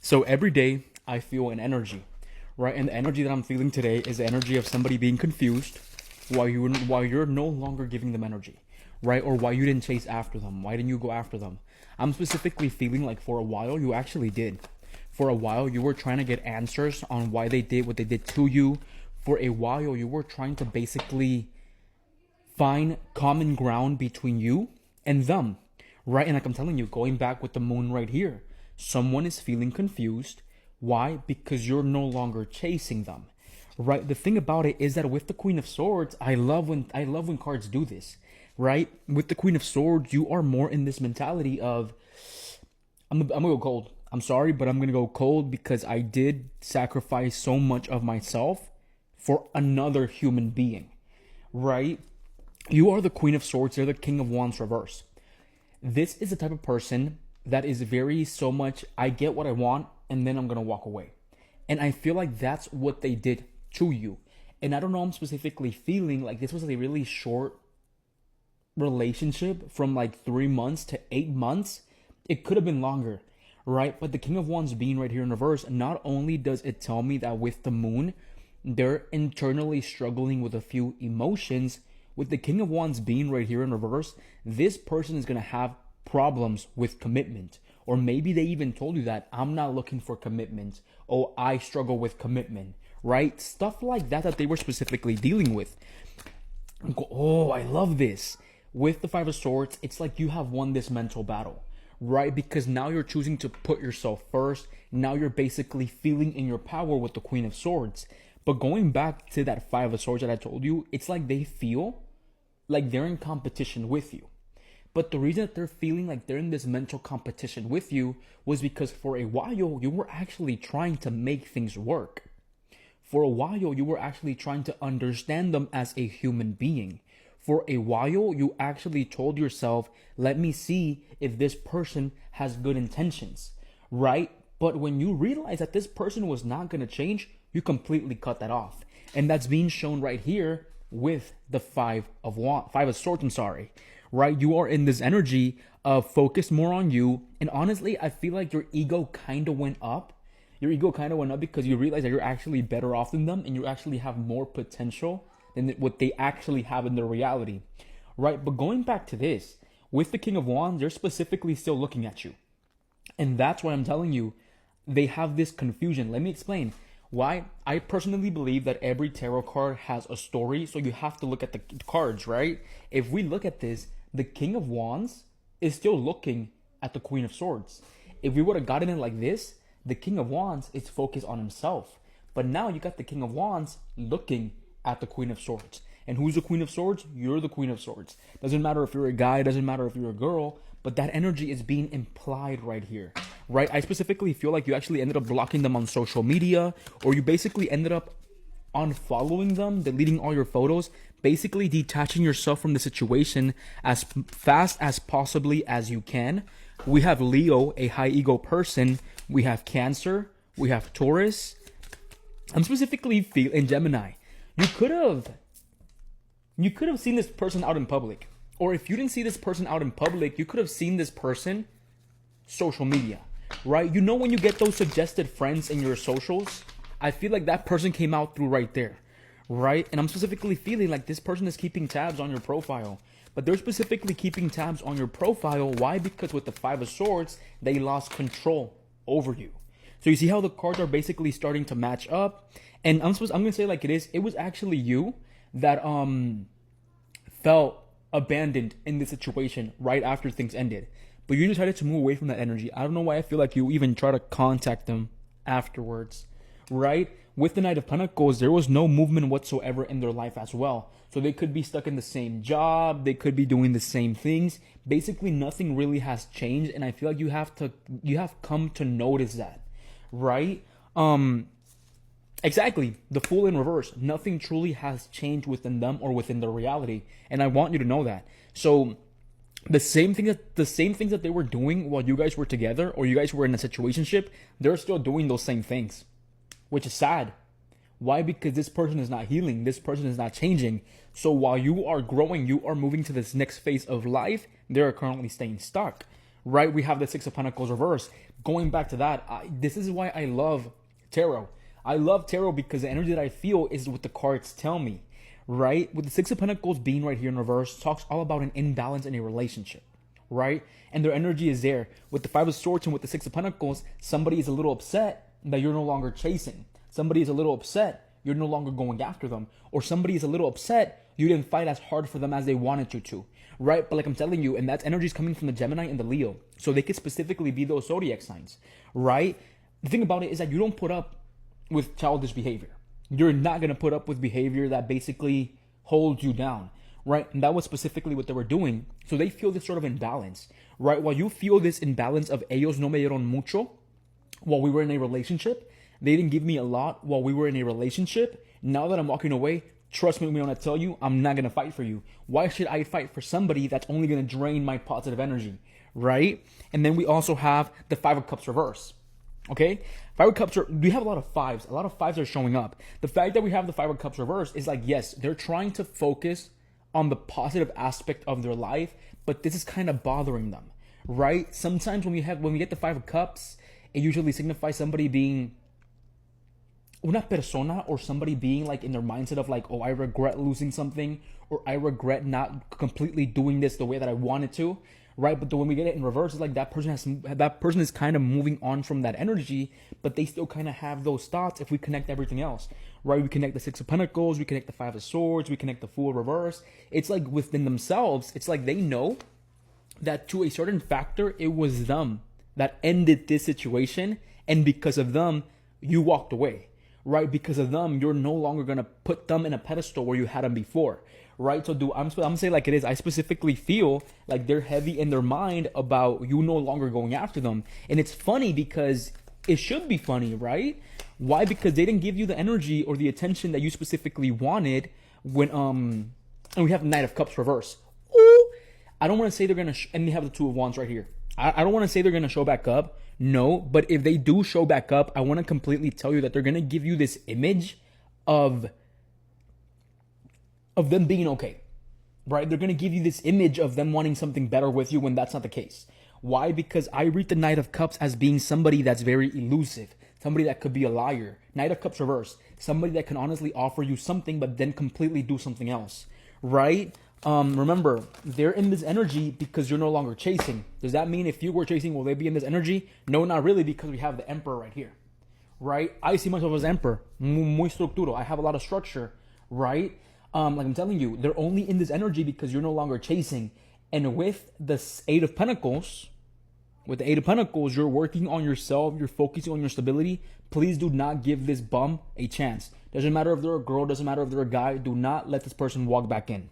So every day I feel an energy, right? And the energy that I'm feeling today is the energy of somebody being confused while you're no longer giving them energy, right? Or why you didn't chase after them. Why didn't you go after them? I'm specifically feeling like for a while you actually did. For a while you were trying to get answers on why they did what they did to you. For a while you were trying to basically find common ground between you and them, right? And like I'm telling you, going back with the moon right here, someone is feeling confused. Why? Because you're no longer chasing them, right? The thing about it is that with the Queen of Swords, I love when cards do this, right? With the Queen of Swords, you are more in this mentality of I'm gonna go cold. I'm sorry, but I'm gonna go cold because I did sacrifice so much of myself for another human being, right? You are the Queen of Swords, you're the King of Wands reverse. This is the type of person that is very so much, I get what I want and then I'm going to walk away. And I feel like that's what they did to you. And I don't know, I'm specifically feeling like this was a really short relationship from like 3 months to 8 months. It could have been longer, right? But the King of Wands being right here in reverse, not only does it tell me that with the moon, they're internally struggling with a few emotions. With the King of Wands being right here in reverse, this person is going to have problems with commitment. Or maybe they even told you that I'm not looking for commitment. Oh, I struggle with commitment, right? Stuff like that they were specifically dealing with. Oh, I love this. With the Five of Swords, it's like you have won this mental battle, right? Because now you're choosing to put yourself first. Now you're basically feeling in your power with the Queen of Swords. But going back to that Five of Swords that I told you, it's like they feel like they're in competition with you. But the reason that they're feeling like they're in this mental competition with you was because for a while you were actually trying to make things work. For a while you were actually trying to understand them as a human being. For a while you actually told yourself, let me see if this person has good intentions, right? But when you realize that this person was not going to change, you completely cut that off. And that's being shown right here with the Five of Swords, right? You are in this energy of focus more on you. And honestly, I feel like your ego kind of went up. Your ego kind of went up because you realize that you're actually better off than them and you actually have more potential than what they actually have in their reality, right? But going back to this, with the King of Wands, they're specifically still looking at you. And that's why I'm telling you, they have this confusion. Let me explain. Why? I personally believe that every tarot card has a story, so you have to look at the cards, right? If we look at this, the King of Wands is still looking at the Queen of Swords. If we would have gotten it like this, the King of Wands is focused on himself. But now you got the King of Wands looking at the Queen of Swords. And who's the Queen of Swords? You're the Queen of Swords. Doesn't matter if you're a guy, doesn't matter if you're a girl, but that energy is being implied right here, right? I specifically feel like you actually ended up blocking them on social media, or you basically ended up unfollowing them, deleting all your photos, basically detaching yourself from the situation as fast as possibly as you can. We have Leo, a high ego person. We have Cancer. We have Taurus. I'm specifically feeling Gemini. You could have seen this person out in public. Or if you didn't see this person out in public, you could have seen this person social media, right? You know when you get those suggested friends in your socials, I feel like that person came out through right there, right? And I'm specifically feeling like this person is keeping tabs on your profile. But they're specifically keeping tabs on your profile. Why? Because with the Five of Swords, they lost control over you. So you see how the cards are basically starting to match up. And I'm going to say like it is. It was actually you that felt abandoned in this situation right after things ended. But you decided to move away from that energy. I don't know why I feel like you even try to contact them afterwards, right? With the Knight of Pentacles, there was no movement whatsoever in their life as well. So they could be stuck in the same job. They could be doing the same things. Basically, nothing really has changed. And I feel like you have come to notice that, right? Exactly. The Fool in reverse. Nothing truly has changed within them or within their reality. And I want you to know that. So the same things that they were doing while you guys were together or you guys were in a situationship, they're still doing those same things, which is sad. Why? Because this person is not healing. This person is not changing. So while you are growing, you are moving to this next phase of life, they are currently staying stuck, right? We have the Six of Pentacles reverse. Going back to that, this is why I love tarot. I love tarot because the energy that I feel is what the cards tell me, right? With the Six of Pentacles being right here in reverse, talks all about an imbalance in a relationship, right? And their energy is there. With the Five of Swords and with the Six of Pentacles, somebody is a little upset that you're no longer chasing. Somebody is a little upset you're no longer going after them. Or somebody is a little upset you didn't fight as hard for them as they wanted you to, right? But like I'm telling you, and that energy is coming from the Gemini and the Leo. So they could specifically be those zodiac signs, right? The thing about it is that you don't put up with childish behavior. You're not going to put up with behavior that basically holds you down, right? And that was specifically what they were doing. So they feel this sort of imbalance, right? While you feel this imbalance of ellos no me dieron mucho while we were in a relationship, they didn't give me a lot while we were in a relationship. Now that I'm walking away, trust me when I tell you, I'm not going to fight for you. Why should I fight for somebody that's only going to drain my positive energy, right? And then we also have the Five of Cups reverse. Okay, Five of Cups we have a lot of fives. A lot of fives are showing up. The fact that we have the Five of Cups reverse is like, yes, they're trying to focus on the positive aspect of their life, but this is kind of bothering them, right? Sometimes when we get the Five of Cups, it usually signifies somebody being una persona, or somebody being like in their mindset of like, oh, I regret losing something, or I regret not completely doing this the way that I wanted to. Right, but when we get it in reverse, it's like that person is kind of moving on from that energy, but they still kind of have those thoughts. If we connect everything else, right? We connect the Six of Pentacles, we connect the Five of Swords, we connect the Fool reverse. It's like within themselves, it's like they know that to a certain factor, it was them that ended this situation, and because of them, you walked away. Right, because of them, you're no longer gonna put them in a pedestal where you had them before. Right, so I'm gonna say like it is. I specifically feel like they're heavy in their mind about you no longer going after them, and it's funny because it should be funny, right? Why? Because they didn't give you the energy or the attention that you specifically wanted when and we have the Knight of Cups reverse. Ooh, I don't want to say they're gonna and they have the Two of Wands right here. I don't want to say they're gonna show back up. No, but if they do show back up, I want to completely tell you that they're gonna give you this image of them being okay, right? They're going to give you this image of them wanting something better with you when that's not the case. Why? Because I read the Knight of Cups as being somebody that's very elusive, somebody that could be a liar. Knight of Cups reverse, somebody that can honestly offer you something but then completely do something else, right? Remember, they're in this energy because you're no longer chasing. Does that mean if you were chasing, will they be in this energy? No, not really, because we have the Emperor right here, right? I see myself as Emperor, muy structuro. I have a lot of structure, right? Like I'm telling you, they're only in this energy because you're no longer chasing. And with the Eight of Pentacles, you're working on yourself. You're focusing on your stability. Please do not give this bum a chance. Doesn't matter if they're a girl. Doesn't matter if they're a guy. Do not let this person walk back in.